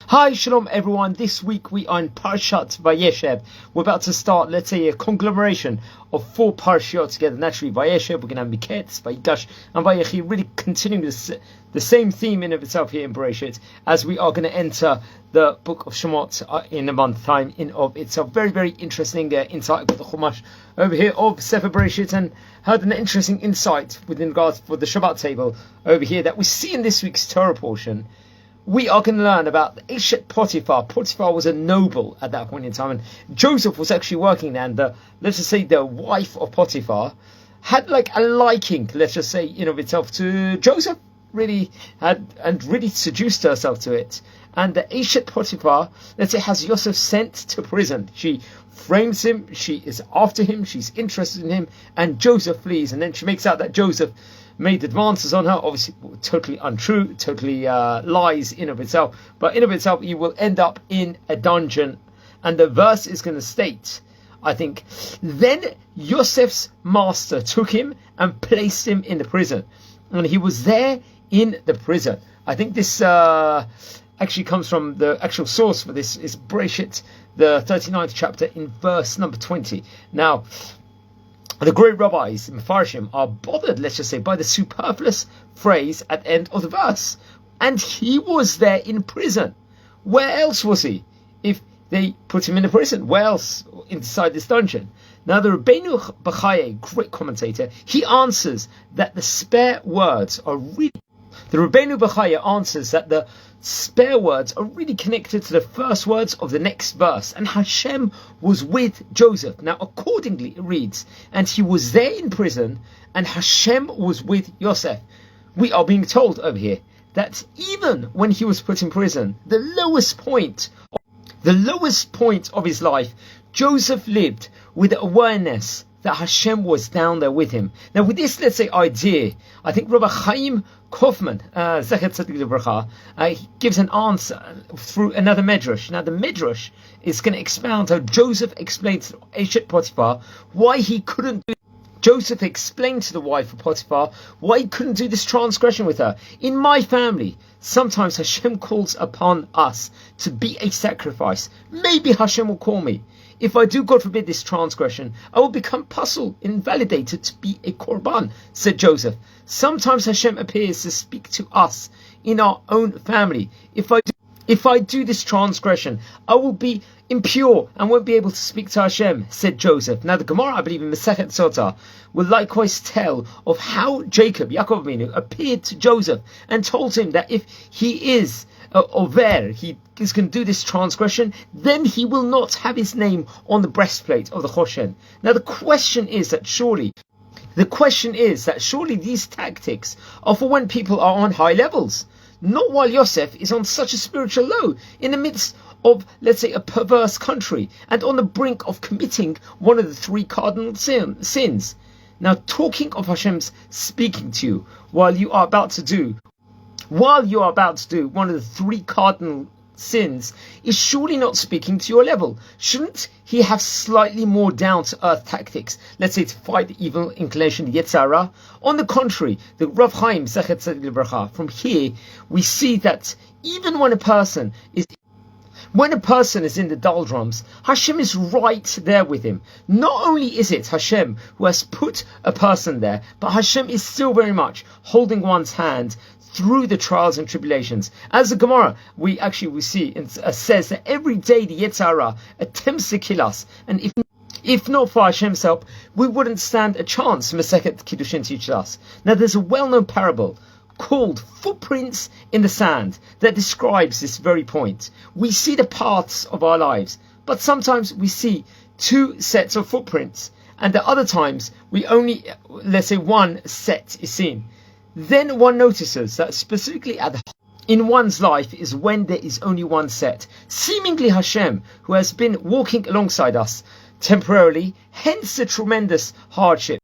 Hi, shalom everyone. This week we are in Parshat Vayeshev. We're about to start, let's say, a conglomeration of 4 parashiyot together. Naturally, Vayeshev, we're going to have Miketz, Vayigash, and Vayechi, really continuing the same theme in of itself here in Bereshit, as we are going to enter the book of Shemot in a month's time in of itself. Very, very interesting insight with the Chumash over here of Sefer Bereshit, and had an interesting insight within regards for the Shabbat table over here that we see in this week's Torah portion. We are going to learn about Eshet Potiphar. Potiphar was a noble at that point in time, and Joseph was actually working there, and let's just say the wife of Potiphar had like a liking, let's just say, of itself to Joseph, really had, and really seduced herself to it. And the Eshet Potiphar, let's say, has Yosef sent to prison. She frames him, she is after him, she's interested in him, and Joseph flees, and then she makes out that Joseph made advances on her, obviously totally untrue, totally lies in of itself, but in of itself you will end up in a dungeon. And the verse is going to state, I think, then Yosef's master took him and placed him in the prison, and he was there in the prison. I think this actually comes from the actual source for this is Bereshit, the 39th chapter, in verse number 20. Now, the great rabbis, Mefarshim, are bothered, let's just say, by the superfluous phrase at the end of the verse. And he was there in prison. Where else was he? If they put him in a prison, where else inside this dungeon? Now, the Rabbeinu B'chaye, great commentator, he answers that the spare words are really... The Rabbeinu B'chaye answers that the spare words are really connected to the first words of the next verse. And Hashem was with Joseph. Now, accordingly, it reads, and he was there in prison, and Hashem was with Yosef. We are being told over here that even when he was put in prison, the lowest point of his life, Joseph lived with the awareness that Hashem was down there with him. Now, with this, let's say, idea, I think Rabbi Chaim Kaufman, Zecher Tzadik Livracha, he gives an answer through another medrash. Now, the medrash is going to expound how Joseph explained to Eshet Potiphar why he couldn't do. Joseph explained to the wife of Potiphar why he couldn't do this transgression with her. In my family, sometimes Hashem calls upon us to be a sacrifice. Maybe Hashem will call me. If I do, God forbid, this transgression, I will become puzzled, invalidated to be a korban, said Joseph. Sometimes Hashem appears to speak to us in our own family. If I do this transgression, I will be impure and won't be able to speak to Hashem, said Joseph. Now, the Gemara, I believe, in Masechet Sotah, will likewise tell of how Jacob, Yaakov Avinu, appeared to Joseph and told him that if he is over, he is going to do this transgression, then he will not have his name on the breastplate of the Choshen. Now, the question is that surely these tactics are for when people are on high levels, not while Yosef is on such a spiritual low, in the midst of, let's say, a perverse country, and on the brink of committing one of the 3 cardinal sins. Now, talking of Hashem's speaking to you while you are about to do one of the 3 cardinal sins is surely not speaking to your level. Shouldn't he have slightly more down-to-earth tactics, let's say, to fight the evil inclination, the Yetzer Hara? On the contrary, the Rav Chaim, Zecher Tzadik Livracha, from here we see that even when a person is in the doldrums, Hashem is right there with him. Not only is it Hashem who has put a person there, but Hashem is still very much holding one's hand through the trials and tribulations. As the Gemara, we see, it says that every day the Yetzer Hara attempts to kill us, and if not for Hashem's help, we wouldn't stand a chance, Masechet Kiddushin teaches us. Now, there's a well-known parable called Footprints in the Sand that describes this very point. We see the paths of our lives, but sometimes we see 2 sets of footprints, and at other times we only, let's say, 1 set is seen. Then one notices that specifically in one's life is when there is only 1 set, seemingly Hashem, who has been walking alongside us temporarily, hence the tremendous hardship.